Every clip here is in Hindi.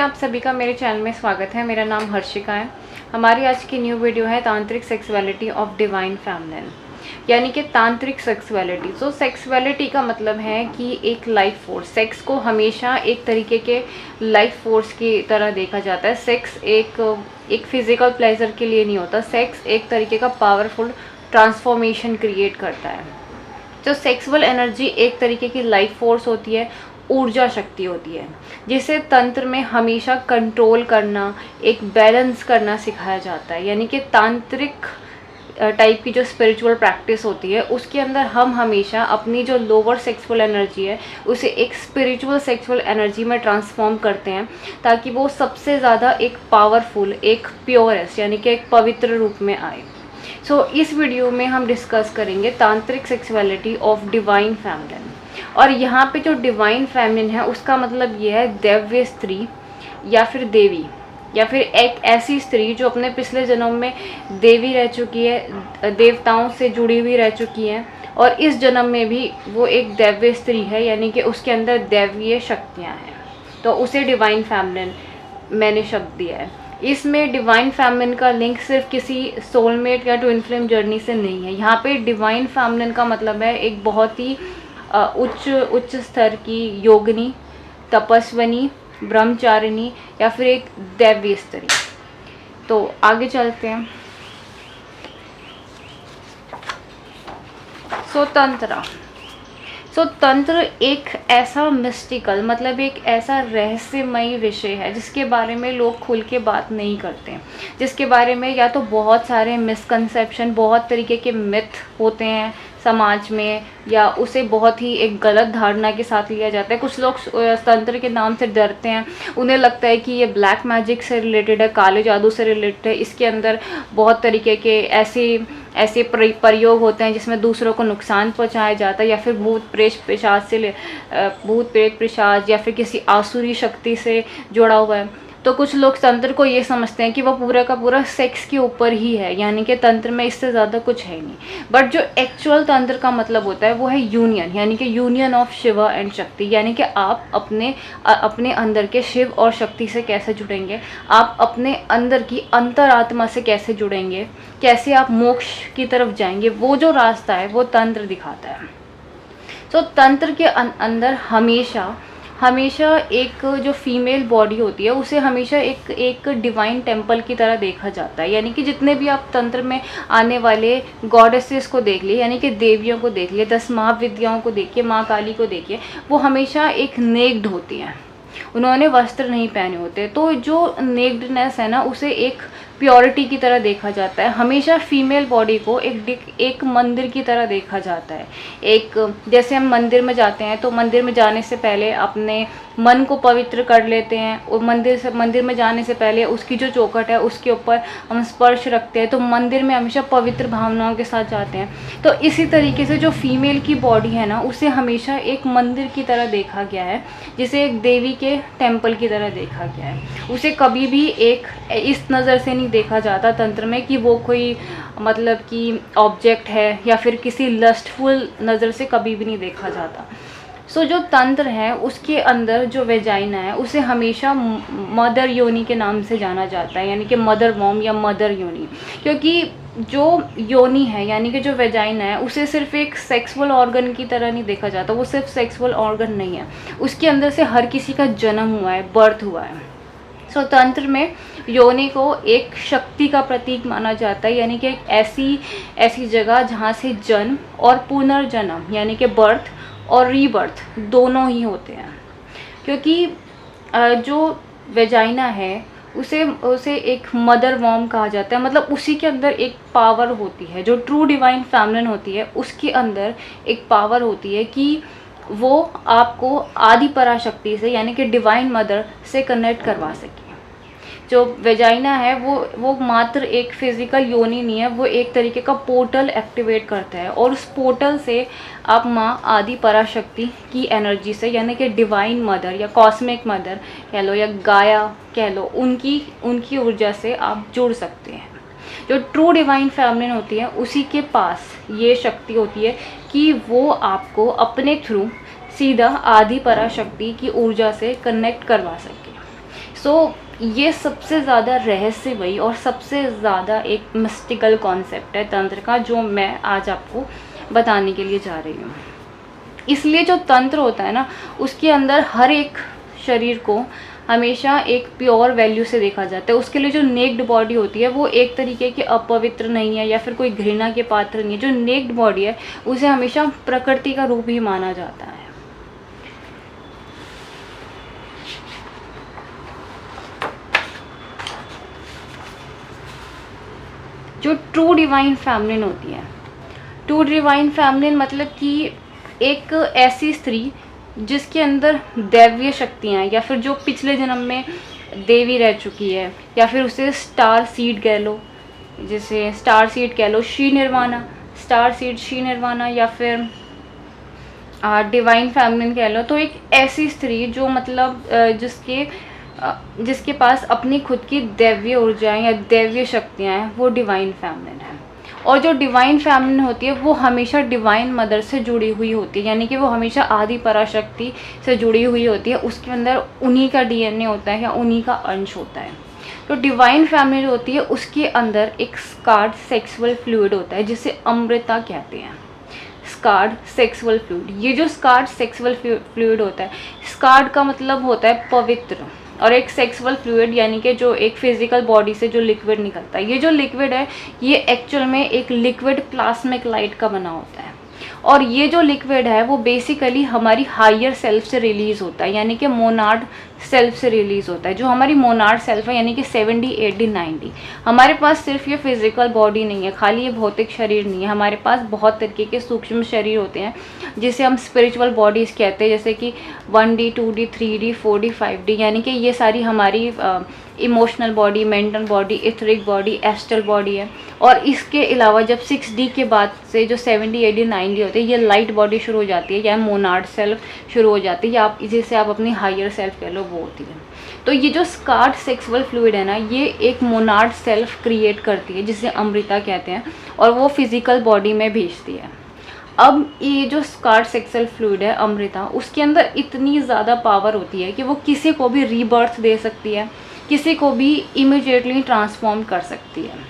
आप सभी का मेरे चैनल में स्वागत है। मेरा नाम हर्षिका है। हमारी आज की न्यू वीडियो है तांत्रिक सेक्सुअलिटी ऑफ डिवाइन फेमिनिन, यानी कि तांत्रिक सेक्सुअलिटी। तो सेक्सुअलिटी का मतलब है कि एक लाइफ फोर्स, सेक्स को हमेशा एक तरीके के लाइफ फोर्स की तरह देखा जाता है। सेक्स एक फिजिकल प्लेजर के लिए नहीं होता। सेक्स एक तरीके का पावरफुल ट्रांसफॉर्मेशन क्रिएट करता है। जो सेक्सुअल एनर्जी एक तरीके की लाइफ फोर्स होती है, ऊर्जा शक्ति होती है, जिसे तंत्र में हमेशा कंट्रोल करना, एक बैलेंस करना सिखाया जाता है। यानी कि तांत्रिक टाइप की जो स्पिरिचुअल प्रैक्टिस होती है, उसके अंदर हम हमेशा अपनी जो लोअर सेक्सुअल एनर्जी है उसे एक स्पिरिचुअल सेक्सुअल एनर्जी में ट्रांसफॉर्म करते हैं, ताकि वो सबसे ज़्यादा एक पावरफुल, एक प्योरेस्ट यानी कि एक पवित्र रूप में आए। इस वीडियो में हम डिस्कस करेंगे तांत्रिक सेक्सुअलिटी ऑफ डिवाइन फेमिनिन। और यहाँ पे जो डिवाइन फेमिनिन है उसका मतलब ये है दैव्य स्त्री या फिर देवी, या फिर एक ऐसी स्त्री जो अपने पिछले जन्म में देवी रह चुकी है, देवताओं से जुड़ी हुई रह चुकी है, और इस जन्म में भी वो एक दैव्य स्त्री है, यानी कि उसके अंदर दैवीय शक्तियाँ हैं। तो उसे डिवाइन फेमिनिन मैंने शब्द दिया है। इसमें डिवाइन फेमिनिन का लिंक सिर्फ किसी सोलमेट या ट्विन फ्लेम जर्नी से नहीं है। यहाँ पे डिवाइन फेमिनिन का मतलब है एक बहुत ही उच्च स्तर की योगिनी, तपस्विनी, ब्रह्मचारिणी या फिर एक दैवीय स्त्री। तो आगे चलते हैं। तंत्र एक ऐसा मिस्टिकल, मतलब एक ऐसा रहस्यमयी विषय है जिसके बारे में लोग खुल के बात नहीं करते, जिसके बारे में या तो बहुत सारे मिसकंसेप्शन, बहुत तरीके के मिथ होते हैं समाज में, या उसे बहुत ही एक गलत धारणा के साथ लिया जाता है। कुछ लोग तंत्र के नाम से डरते हैं, उन्हें लगता है कि ये ब्लैक मैजिक से रिलेटेड है, काले जादू से रिलेटेड है, इसके अंदर बहुत तरीके के ऐसे प्रयोग होते हैं जिसमें दूसरों को नुकसान पहुंचाया जाता है, या फिर भूत प्रेत पिशाच या फिर किसी आसुरी शक्ति से जुड़ा हुआ है। तो कुछ लोग तंत्र को ये समझते हैं कि वह पूरा का पूरा सेक्स के ऊपर ही है, यानी कि तंत्र में इससे ज़्यादा कुछ है नहीं। बट जो एक्चुअल तंत्र का मतलब होता है वो है यूनियन, यानी कि यूनियन ऑफ शिव एंड शक्ति। यानी कि आप अपने अंदर के शिव और शक्ति से कैसे जुड़ेंगे, आप अपने अंदर की अंतरात्मा से कैसे जुड़ेंगे, कैसे आप मोक्ष की तरफ जाएंगे, वो जो रास्ता है वो तंत्र दिखाता है। तो तंत्र के अंदर हमेशा एक जो फीमेल बॉडी होती है उसे हमेशा एक डिवाइन टेम्पल की तरह देखा जाता है। यानी कि जितने भी आप तंत्र में आने वाले गॉडेसेस को देख लिए, यानी कि देवियों को देख लिए, 10 महाविद्याओं को देखिए, माँ काली को देखिए, वो हमेशा एक नेक्ड होती हैं, उन्होंने वस्त्र नहीं पहने होते। तो जो नेक्डनेस है ना, उसे एक प्योरिटी की तरह देखा जाता है। हमेशा फीमेल बॉडी को एक मंदिर की तरह देखा जाता है। एक जैसे हम मंदिर में जाते हैं तो मंदिर में जाने से पहले अपने मन को पवित्र कर लेते हैं, और मंदिर में जाने से पहले उसकी जो चौखट है उसके ऊपर हम स्पर्श रखते हैं, तो मंदिर में हमेशा पवित्र भावनाओं के साथ जाते हैं। तो इसी तरीके से जो फीमेल की बॉडी है ना, उसे हमेशा एक मंदिर की तरह देखा गया है, जिसे एक देवी के टेम्पल की तरह देखा गया है। उसे कभी भी एक इस नज़र से नहीं देखा जाता तंत्र में कि वो कोई मतलब कि ऑब्जेक्ट है, या फिर किसी लस्टफुल नज़र से कभी भी नहीं देखा जाता। जो तंत्र है उसके अंदर जो वेजाइना है उसे हमेशा मदर योनि के नाम से जाना जाता है, यानी कि मदर वॉम या मदर योनि। क्योंकि जो योनि है, यानी कि जो वेजाइना है, उसे सिर्फ एक सेक्सुअल ऑर्गन की तरह नहीं देखा जाता। वो सिर्फ सेक्सुअल ऑर्गन नहीं है, उसके अंदर से हर किसी का जन्म हुआ है, बर्थ हुआ है। तंत्र में योनि को एक शक्ति का प्रतीक माना जाता है, यानी कि एक ऐसी जगह जहाँ से जन्म और पुनर्जन्म, यानी कि बर्थ और रीबर्थ दोनों ही होते हैं। क्योंकि जो वेजाइना है उसे एक मदर वॉर्म कहा जाता है, मतलब उसी के अंदर एक पावर होती है। जो ट्रू डिवाइन फेमिनिन होती है उसके अंदर एक पावर होती है कि वो आपको आदि पराशक्ति से, यानी कि डिवाइन मदर से कनेक्ट करवा सके। जो वेजाइना है वो मात्र एक फिजिकल योनि नहीं है, वो एक तरीके का पोर्टल एक्टिवेट करता है, और उस पोर्टल से आप माँ आदि पराशक्ति की एनर्जी से, यानी कि डिवाइन मदर या कॉस्मिक मदर कह लो या गाया कह लो, उनकी ऊर्जा से आप जुड़ सकते हैं। जो ट्रू डिवाइन फेमिनिन होती है उसी के पास ये शक्ति होती है कि वो आपको अपने थ्रू सीधा आदि पराशक्ति की ऊर्जा से कनेक्ट करवा सके। सो ये सबसे ज़्यादा रहस्यमयी और सबसे ज़्यादा एक मिस्टिकल कॉन्सेप्ट है तंत्र का, जो मैं आज आपको बताने के लिए जा रही हूँ। इसलिए जो तंत्र होता है ना, उसके अंदर हर एक शरीर को हमेशा एक प्योर वैल्यू से देखा जाता है। उसके लिए जो नेक्ड बॉडी होती है वो एक तरीके की अपवित्र नहीं है या फिर कोई घृणा के पात्र नहीं है। जो नेक्ड बॉडी है उसे हमेशा प्रकृति का रूप ही माना जाता है। जो ट्रू डिवाइन फेमिनिन होती है, ट्रू डिवाइन फेमिनिन मतलब कि एक ऐसी स्त्री जिसके अंदर दैवीय शक्तियाँ हैं, या फिर जो पिछले जन्म में देवी रह चुकी है, या फिर उसे स्टार सीड कह लो, जैसे स्टार सीड कह लो, श्री निर्वाणा, स्टार सीड श्री निर्वाणा, या फिर डिवाइन फेमिनिन कह लो। तो एक ऐसी स्त्री जो मतलब जिसके पास अपनी खुद की दैवीय ऊर्जाएं या दैवीय शक्तियाँ हैं, वो डिवाइन फेमिनिन है। और जो डिवाइन फेमिनिन होती है वो हमेशा डिवाइन मदर से जुड़ी हुई होती है, यानी कि वो हमेशा आदि पराशक्ति से जुड़ी हुई होती है। उसके अंदर उन्हीं का डीएनए होता है या उन्हीं का अंश होता है। तो डिवाइन फेमिनिन होती है, उसके अंदर एक स्कार्ड सेक्सुअल फ्लूइड होता है जिसे अमृता कहते हैं। स्कार्ड सेक्सुअल फ्लूइड, ये जो स्कार्ड सेक्सुअल फ्लूइड होता है, स्कार्ड का मतलब होता है पवित्र, और एक सेक्सुअल फ्लूइड यानी कि जो एक फिजिकल बॉडी से जो लिक्विड निकलता है। ये जो लिक्विड है ये एक्चुअल में एक लिक्विड प्लाज्मिक लाइट का बना होता है। और ये जो लिक्विड है वो बेसिकली हमारी हायर सेल्फ से रिलीज़ होता है, यानी कि मोनाड सेल्फ से रिलीज़ होता है। जो हमारी मोनाड सेल्फ है यानी कि 70, 80, 90, हमारे पास सिर्फ ये फिजिकल बॉडी नहीं है, खाली ये भौतिक शरीर नहीं है। हमारे पास बहुत तरीके के सूक्ष्म शरीर होते हैं जिसे हम स्पिरिचुअल बॉडीज़ कहते हैं, जैसे कि 1D, 2D, 3D, 4D, 5D, यानी कि ये सारी हमारी emotional body, mental body, etheric body, astral body है। और इसके अलावा जब 6D के बाद से जो 70, 80, 90 होते हैं, ये लाइट बॉडी शुरू हो जाती है, या मोनाड सेल्फ शुरू हो जाती है, या आप जिसे आप अपनी हायर सेल्फ कह लो, वो होती है। तो ये जो स्कार्ड सेक्सुअल फ्लूइड है ना, ये एक मोनाड सेल्फ क्रिएट करती है जिसे अमृता कहते हैं, और वो फिजिकल बॉडी में भेजती है। अब ये जो स्कार्ड सेक्सुअल फ्लूइड है अमृता, उसके अंदर इतनी ज़्यादा पावर होती है कि वो किसी को भी रीबर्थ दे सकती है, किसी को भी इमीडिएटली ट्रांसफॉर्म कर सकती है।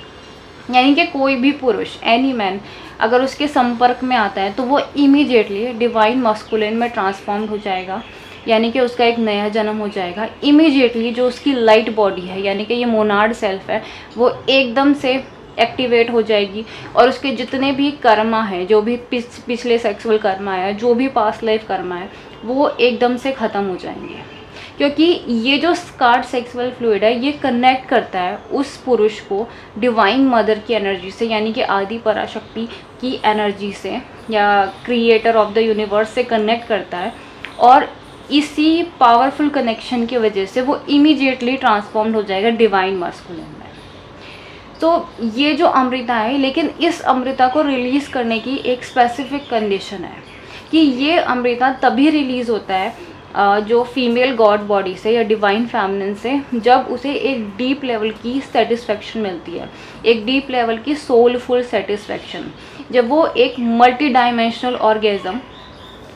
यानी कि कोई भी पुरुष, एनी मैन, अगर उसके संपर्क में आता है तो वो इमीडिएटली डिवाइन मस्कुलिन में ट्रांसफॉर्म हो जाएगा, यानी कि उसका एक नया जन्म हो जाएगा। इमीडिएटली जो उसकी लाइट बॉडी है यानी कि ये मोनाड सेल्फ है, वो एकदम से एक्टिवेट हो जाएगी, और उसके जितने भी कर्मा है, जो भी पिछले सेक्सुअल कर्मा है, जो भी पास्ट लाइफ कर्मा है, वो एकदम से ख़त्म हो जाएंगे। क्योंकि ये जो स्कार्ड सेक्सुअल फ्लूइड है ये कनेक्ट करता है उस पुरुष को डिवाइन मदर की एनर्जी से, यानी कि आदि पराशक्ति की एनर्जी से, या क्रिएटर ऑफ द यूनिवर्स से कनेक्ट करता है। और इसी पावरफुल कनेक्शन की वजह से वो इमीडिएटली ट्रांसफॉर्म्ड हो जाएगा डिवाइन मस्कुलिन में। तो ये जो अमृता है, लेकिन इस अमृता को रिलीज़ करने की एक स्पेसिफिक कंडीशन है कि ये अमृता तभी रिलीज़ होता है जो फीमेल गॉड बॉडी से या डिवाइन फेमिनिन से, जब उसे एक डीप लेवल की सेटिस्फेक्शन मिलती है, एक डीप लेवल की सोलफुल सेटिस्फेक्शन, जब वो एक मल्टी डायमेंशनल ऑर्गेज़म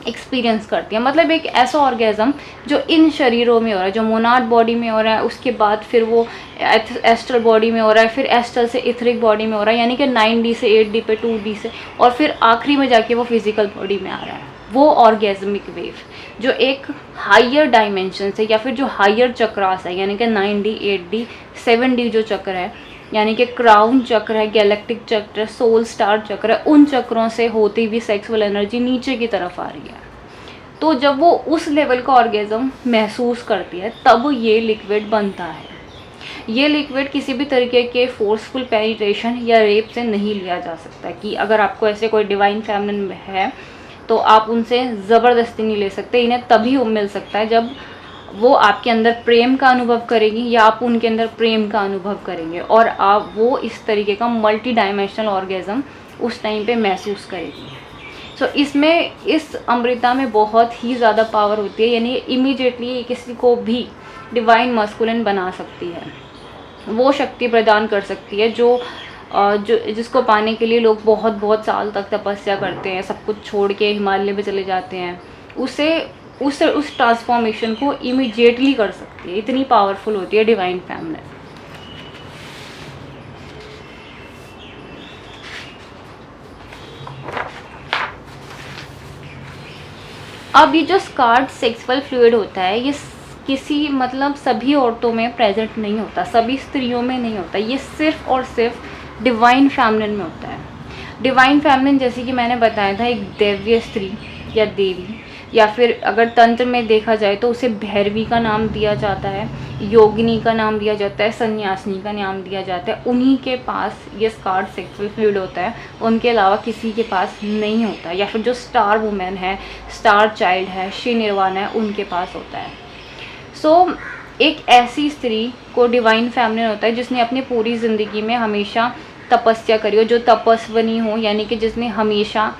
एक्सपीरियंस करती है। मतलब एक ऐसा ऑर्गेज़म जो इन शरीरों में हो रहा है, जो मोनाड बॉडी में हो रहा है, उसके बाद फिर वो एस्ट्रल बॉडी में हो रहा है, फिर एस्ट्रल से इथरिक बॉडी में हो रहा है, यानी कि 9D से 8D पे 2D से, और फिर आखिरी में जाके वो फिजिकल बॉडी में आ रहा है। वो ऑर्गेज़मिक वेव जो एक हायर डायमेंशन से, या फिर जो हायर चक्रास है, यानी कि 9D, 8D, 7D जो चक्र है, यानी कि क्राउन चक्र है, गैलेक्टिक चक्र है, सोल स्टार चक्र है, उन चक्रों से होती हुई सेक्सुअल एनर्जी नीचे की तरफ आ रही है। तो जब वो उस लेवल का ऑर्गेज़म महसूस करती है तब ये लिक्विड बनता है। ये लिक्विड किसी भी तरीके के फोर्सफुल पेनिट्रेशन या रेप से नहीं लिया जा सकता, कि अगर आपको ऐसे कोई डिवाइन फेमिनिन है तो आप उनसे ज़बरदस्ती नहीं ले सकते। इन्हें तभी मिल सकता है जब वो आपके अंदर प्रेम का अनुभव करेंगी, या आप उनके अंदर प्रेम का अनुभव करेंगे, और आप वो इस तरीके का मल्टी डायमेंशनल ऑर्गेज़म उस टाइम पे महसूस करेगी। सो इसमें, इस अमृता में बहुत ही ज़्यादा पावर होती है, यानी इमीडिएटली किसी को भी डिवाइन मस्कुलिन बना सकती है, वो शक्ति प्रदान कर सकती है जो जिसको पाने के लिए लोग बहुत बहुत साल तक तपस्या करते हैं, सब कुछ छोड़ के हिमालय में चले जाते हैं। उसे उस ट्रांसफॉर्मेशन को इमीडिएटली कर सकती है, इतनी पावरफुल होती है डिवाइन फेमिनिन। अब ये जो स्कार्ड सेक्सुअल फ्लूइड होता है, ये किसी मतलब सभी औरतों में प्रेजेंट नहीं होता, सभी स्त्रियों में नहीं होता, ये सिर्फ और सिर्फ डिवाइन फेमिनिन में होता है। डिवाइन फेमिनिन जैसे कि मैंने बताया था, एक दैवीय स्त्री या देवी, या फिर अगर तंत्र में देखा जाए तो उसे भैरवी का नाम दिया जाता है, योगिनी का नाम दिया जाता है, सन्यासिनी का नाम दिया जाता है। उन्हीं के पास ये स्कार्ड सेक्सुअल फ्लूइड होता है, उनके अलावा किसी के पास नहीं होता। या फिर जो स्टार वुमेन है, स्टार चाइल्ड है, श्री निर्वाण है, उनके पास होता है। सो एक ऐसी स्त्री को डिवाइन फेमिनिन होता है जिसने अपनी पूरी ज़िंदगी में हमेशा तपस्या करी हो, जो तपस्विनी हो, यानी कि जिसने हमेशा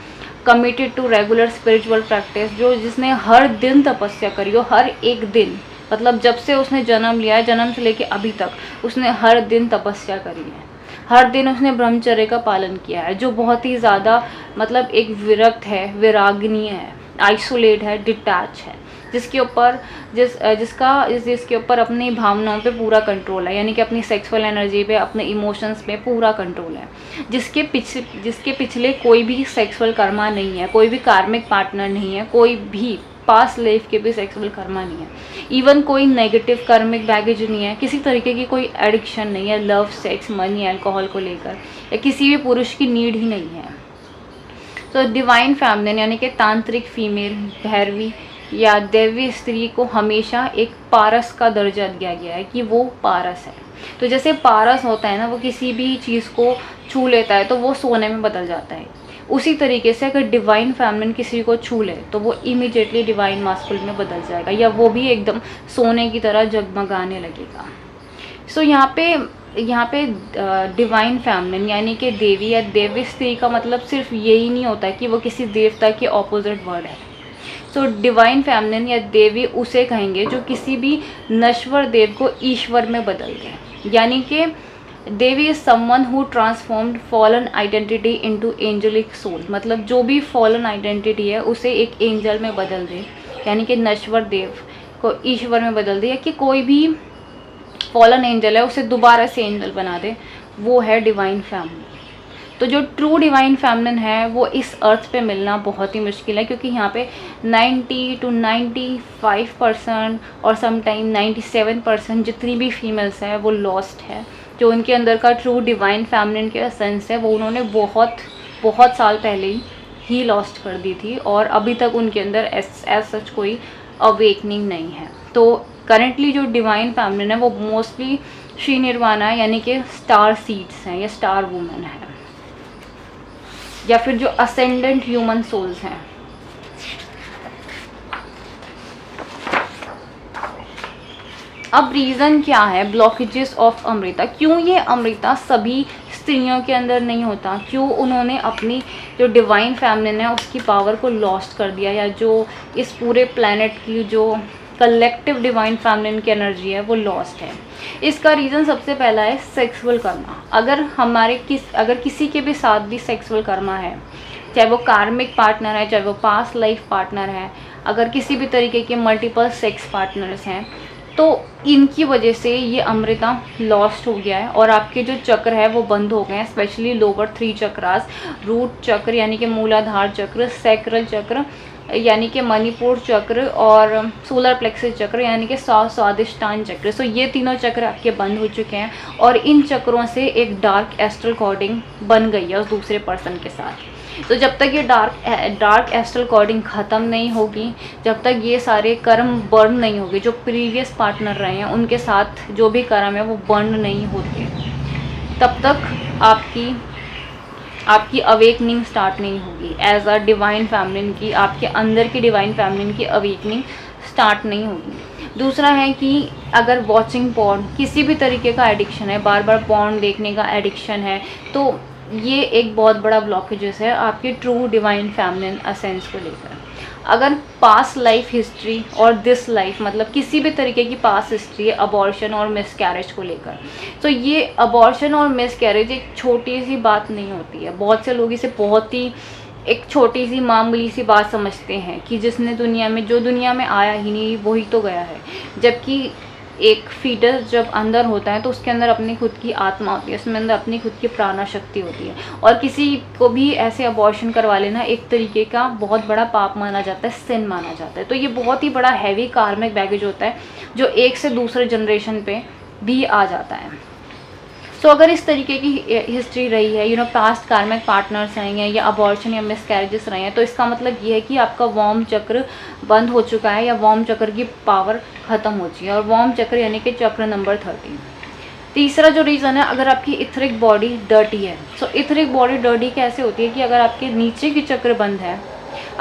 committed to regular spiritual practice, जो जिसने हर दिन तपस्या करी हो, हर एक दिन, मतलब जब से उसने जन्म लिया है, जन्म से लेके अभी तक उसने हर दिन तपस्या करी है, हर दिन उसने ब्रह्मचर्य का पालन किया है, जो बहुत ही ज़्यादा मतलब एक विरक्त है, विरागनीय है, आइसोलेट है, डिटैच है, जिसके ऊपर जिसके ऊपर अपनी भावनाओं पे पूरा कंट्रोल है, यानी कि अपनी सेक्सुअल एनर्जी पे, अपने इमोशंस पे पूरा कंट्रोल है, जिसके पिछले कोई भी सेक्सुअल कर्मा नहीं है, कोई भी कार्मिक पार्टनर नहीं है, कोई भी पास्ट लाइफ के भी सेक्सुअल कर्मा नहीं है, इवन कोई नेगेटिव कार्मिक बैगेज नहीं है, किसी तरीके की कोई एडिक्शन नहीं है लव, सेक्स, मनी, अल्कोहल को लेकर, या किसी भी पुरुष की नीड ही नहीं है। तो डिवाइन फेमिनिन यानी कि तांत्रिक फीमेल, भैरवी या दैवीय स्त्री को हमेशा एक पारस का दर्जा दिया गया है कि वो पारस है। तो जैसे पारस होता है ना, वो किसी भी चीज़ को छू लेता है तो वो सोने में बदल जाता है, उसी तरीके से अगर डिवाइन फेमिनिन किसी को छू ले तो वो इमीडिएटली डिवाइन मास्कुलिन में बदल जाएगा, या वो भी एकदम सोने की तरह जगमगाने लगेगा। सो यहाँ पे डिवाइन फेमिनिन यानी कि देवी या देवी स्त्री का मतलब सिर्फ यही नहीं होता कि वो किसी देवता के ऑपोजिट वर्ड है। सो डिवाइन फेमिनिन या देवी उसे कहेंगे जो किसी भी नश्वर देव को ईश्वर में बदल दे, यानी कि Devi is someone who transformed fallen identity into angelic soul, मतलब जो भी फॉलन आइडेंटिटी है उसे एक एंजल में बदल दे, यानी कि नश्वर देव को ईश्वर में बदल दे, या कि कोई भी फॉलन एंजल है उसे दोबारा से एंजल बना दे, वो है डिवाइन फेमिनिन। तो जो ट्रू डिवाइन फेमिनिन है वो इस अर्थ पे मिलना बहुत ही मुश्किल है, क्योंकि यहाँ पे 90 to 95% और समटाइम 97% जितनी भी फीमेल्स हैं वो लॉस्ट है। जो उनके अंदर का ट्रू डिवाइन फेमिनिन के सेंस है वो उन्होंने बहुत साल पहले ही लॉस्ट कर दी थी, और अभी तक उनके अंदर एज सच कोई अवेकनिंग नहीं है। तो करेंटली जो डिवाइन फेमिनिन है वो मोस्टली श्री निर्वाणा यानी कि स्टार सीड्स हैं या स्टार वुमेन है, या फिर जो असेंडेंट ह्यूमन सोल्स हैं। अब रीज़न क्या है ब्लॉकेजेस ऑफ अमृता, क्यों ये अमृता सभी स्त्रियों के अंदर नहीं होता, क्यों उन्होंने अपनी जो डिवाइन फेमिनिन है उसकी पावर को लॉस्ट कर दिया, या जो इस पूरे प्लैनेट की जो कलेक्टिव डिवाइन फेमिनिन की एनर्जी है वो लॉस्ट है। इसका रीज़न सबसे पहला है सेक्सुअल कर्मा। अगर किसी के भी साथ भी सेक्सुअल कर्मा है, चाहे वो कार्मिक पार्टनर है, चाहे वो पास्ट लाइफ पार्टनर है, अगर किसी भी तरीके के मल्टीपल सेक्स पार्टनर्स हैं, तो इनकी वजह से ये अमृता लॉस्ट हो गया है, और आपके जो चक्र है वो बंद हो गए हैं, स्पेशली लोअर 3 चक्रास, रूट चक्र यानी कि मूलाधार चक्र, सैक्रल चक्र यानी कि मणिपुर चक्र, और सोलर प्लेक्सस चक्र यानी कि स्वादिष्टान चक्र। सो ये तीनों चक्र आपके बंद हो चुके हैं, और इन चक्रों से एक डार्क एस्ट्रल कॉर्डिंग बन गई है उस दूसरे पर्सन के साथ। तो जब तक ये डार्क एस्ट्रल कॉर्डिंग ख़त्म नहीं होगी, जब तक ये सारे कर्म बर्न नहीं होंगे, जो प्रीवियस पार्टनर रहे हैं उनके साथ जो भी कर्म है वो बर्न नहीं होते, तब तक आपकी अवेकनिंग स्टार्ट नहीं होगी। एज अ डिवाइन फेमिनिन की आपके अंदर की डिवाइन फेमिनिन की अवेकनिंग स्टार्ट नहीं होगी। दूसरा है कि अगर वॉचिंग पॉर्न, किसी भी तरीके का एडिक्शन है, बार बार पॉर्न देखने का एडिक्शन है, तो ये एक बहुत बड़ा ब्लॉकेजेस है आपके ट्रू डिवाइन फेमिनिन एसेंस को लेकर। अगर पास्ट लाइफ हिस्ट्री और दिस लाइफ मतलब किसी भी तरीके की पास्ट हिस्ट्री है अबॉर्शन और मिसकैरेज को लेकर, तो ये अबॉर्शन और मिसकैरेज एक छोटी सी बात नहीं होती है। बहुत से लोग इसे बहुत ही एक छोटी सी मामूली सी बात समझते हैं कि जिसने दुनिया में, जो दुनिया में आया ही नहीं वही तो गया है। जबकि एक फीटस जब अंदर होता है तो उसके अंदर अपनी खुद की आत्मा होती है, उसमें अंदर अपनी खुद की प्राणा शक्ति होती है। और किसी को भी ऐसे अबॉर्शन करवा लेना एक तरीके का बहुत बड़ा पाप माना जाता है, सिन माना जाता है। तो ये बहुत ही बड़ा हैवी कार्मिक बैगेज होता है जो एक से दूसरे जनरेशन पे भी आ जाता है। सो अगर इस तरीके की हिस्ट्री रही है, पास्ट कार्मिक पार्टनर्स रहे हैं या अबॉर्शन या मिसकैरेजेस रहे हैं, तो इसका मतलब ये है कि आपका वॉर्म चक्र बंद हो चुका है या वॉर्म चक्र की पावर ख़त्म हो चुकी है। और वॉर्म चक्र यानी कि चक्र नंबर 13। तीसरा जो रीज़न है, अगर आपकी इथरिक बॉडी डर्टी है। सो इथरिक बॉडी डर्टी कैसे होती है कि अगर आपके नीचे की चक्र बंद है,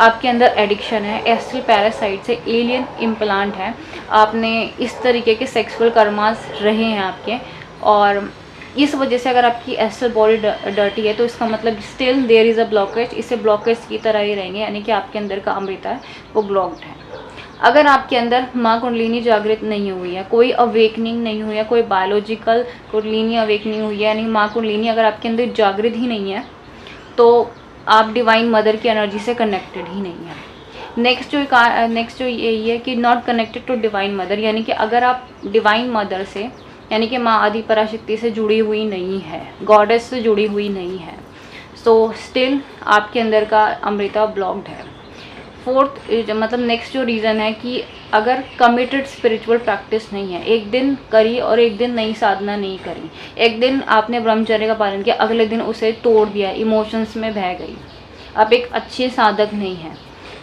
आपके अंदर एडिक्शन है, एस्ट्रल पैरासाइट से एलियन इम्प्लांट है, आपने इस तरीके के सेक्सुअल कर्मास रहे हैं आपके, और इस वजह से अगर आपकी एस्ट्रल बॉडी डर्टी है तो इसका मतलब still there is a blockage. इसे ब्लॉकेज की तरह ही रहेंगे, यानी कि आपके अंदर का अमृता है वो ब्लॉक्ड है। अगर आपके अंदर माँ कुंडलिनी जागृत नहीं हुई है, कोई अवेकनिंग नहीं हुई है, कोई बायोलॉजिकल कुंडलिनी अवेकनिंग हुई है, यानी माँ कुंडलिनी अगर आपके अंदर जागृत ही नहीं है तो आप डिवाइन मदर की एनर्जी से कनेक्टेड ही नहीं है। नेक्स्ट जो यही है कि not connected to divine mother, यानी कि अगर आप डिवाइन मदर से, यानी कि माँ आदि पराशक्ति से जुड़ी हुई नहीं है, गॉडेस से जुड़ी हुई नहीं है, सो स्टिल आपके अंदर का अमृता ब्लॉक्ड है। फोर्थ मतलब नेक्स्ट जो रीज़न है कि अगर कमिटेड स्पिरिचुअल प्रैक्टिस नहीं है, एक दिन करी और एक दिन नई साधना नहीं करी, एक दिन आपने ब्रह्मचर्य का पालन किया, अगले दिन उसे तोड़ दिया, इमोशंस में बह गई, आप एक अच्छे साधक नहीं है,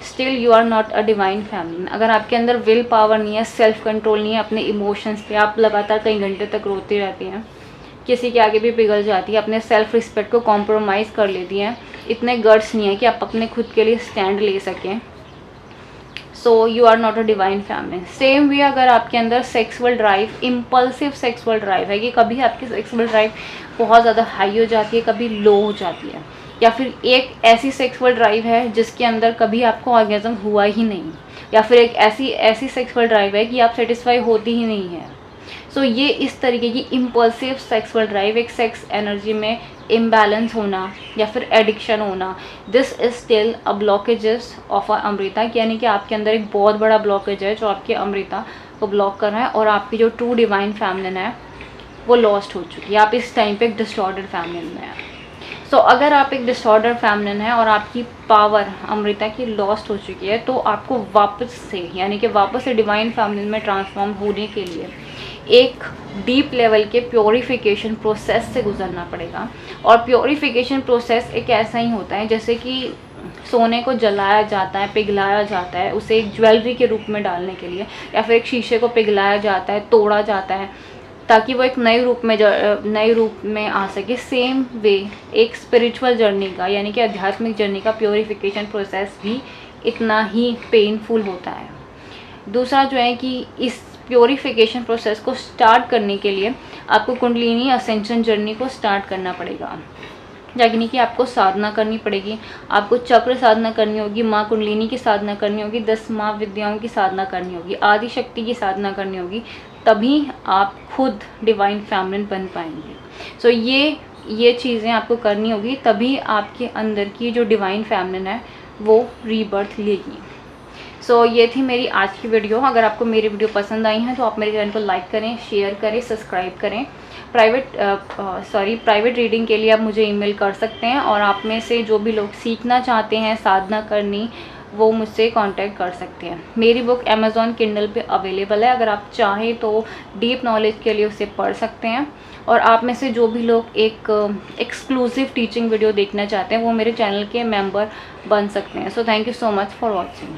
still you are not a divine family. अगर आपके अंदर विल पावर नहीं है, सेल्फ कंट्रोल नहीं है अपने इमोशंस पे, आप लगातार कई घंटे तक रोती रहती हैं, किसी के आगे भी पिघल जाती है, अपने सेल्फ रिस्पेक्ट को कॉम्प्रोमाइज़ कर लेती हैं, इतने गट्स नहीं है कि आप अपने खुद के लिए स्टैंड ले सकें, so you are not a divine family. Same way अगर आपके अंदर sexual drive, impulsive sexual drive है कि कभी आपकी सेक्सुअल ड्राइव बहुत ज़्यादा हाई हो जाती है, कभी लो हो जाती है, या फिर एक ऐसी सेक्सुअल ड्राइव है जिसके अंदर कभी आपको ऑर्गेज़म हुआ ही नहीं, या फिर एक ऐसी सेक्सुअल ड्राइव है कि आप सेटिस्फाई होती ही नहीं है, सो ये इस तरीके की इम्पल्सिव सेक्सुअल ड्राइव, एक सेक्स एनर्जी में इम्बैलेंस होना या फिर एडिक्शन होना, this is still a blockages of a Amrita, यानी कि आपके अंदर एक बहुत बड़ा ब्लॉकेज है जो आपके अमृता को ब्लॉक कर रहा है, और आपकी जो ट्रू डिवाइन फैमिलिन है वो लॉस्ट हो चुकी है। आप इस टाइम पे एक डिसऑर्डर फैमिलिन में हैं। सो अगर आप एक डिसऑर्डर फैमिलिन है और आपकी पावर अमृता की लॉस्ट हो चुकी है, तो आपको वापस से, यानी कि वापस से डिवाइन फैमिलिन में ट्रांसफॉर्म होने के लिए एक डीप लेवल के प्योरीफिकेशन प्रोसेस से गुजरना पड़ेगा। और प्योरीफिकेशन प्रोसेस एक ऐसा ही होता है जैसे कि सोने को जलाया जाता है, पिघलाया जाता है उसे एक ज्वेलरी के रूप में डालने के लिए, या फिर एक शीशे को पिघलाया जाता है, तोड़ा जाता है ताकि वो एक नए रूप में आ सके। सेम वे एक स्पिरिचुअल जर्नी का, यानी कि आध्यात्मिक जर्नी का प्योरीफिकेशन प्रोसेस भी इतना ही पेनफुल होता है। दूसरा जो है कि इस प्योरीफिकेशन प्रोसेस को स्टार्ट करने के लिए आपको कुंडलिनी असेंशन जर्नी को स्टार्ट करना पड़ेगा, यानी कि आपको साधना करनी पड़ेगी, आपको चक्र साधना करनी होगी, माँ कुंडलिनी की साधना करनी होगी, 10 माँ विद्याओं की साधना करनी होगी, आदि शक्ति की साधना करनी होगी, तभी आप खुद डिवाइन फैमिलिन बन पाएंगे। सो ये चीज़ें आपको करनी होगी, तभी आपके अंदर की जो डिवाइन फैमिलिन है वो रीबर्थ लेगी। सो ये थी मेरी आज की वीडियो। अगर आपको मेरी वीडियो पसंद आई है तो आप मेरे चैनल को लाइक करें, शेयर करें, सब्सक्राइब करें। प्राइवेट रीडिंग के लिए आप मुझे ईमेल कर सकते हैं, और आप में से जो भी लोग सीखना चाहते हैं साधना करनी, वो मुझसे कांटेक्ट कर सकते हैं। मेरी बुक अमेज़ॉन किंडल पे अवेलेबल है, अगर आप चाहें तो डीप नॉलेज के लिए उसे पढ़ सकते हैं। और आप में से जो भी लोग एक एक्सक्लूसिव टीचिंग वीडियो देखना चाहते हैं वो मेरे चैनल के मेंबर बन सकते हैं। So thank you so much for watching.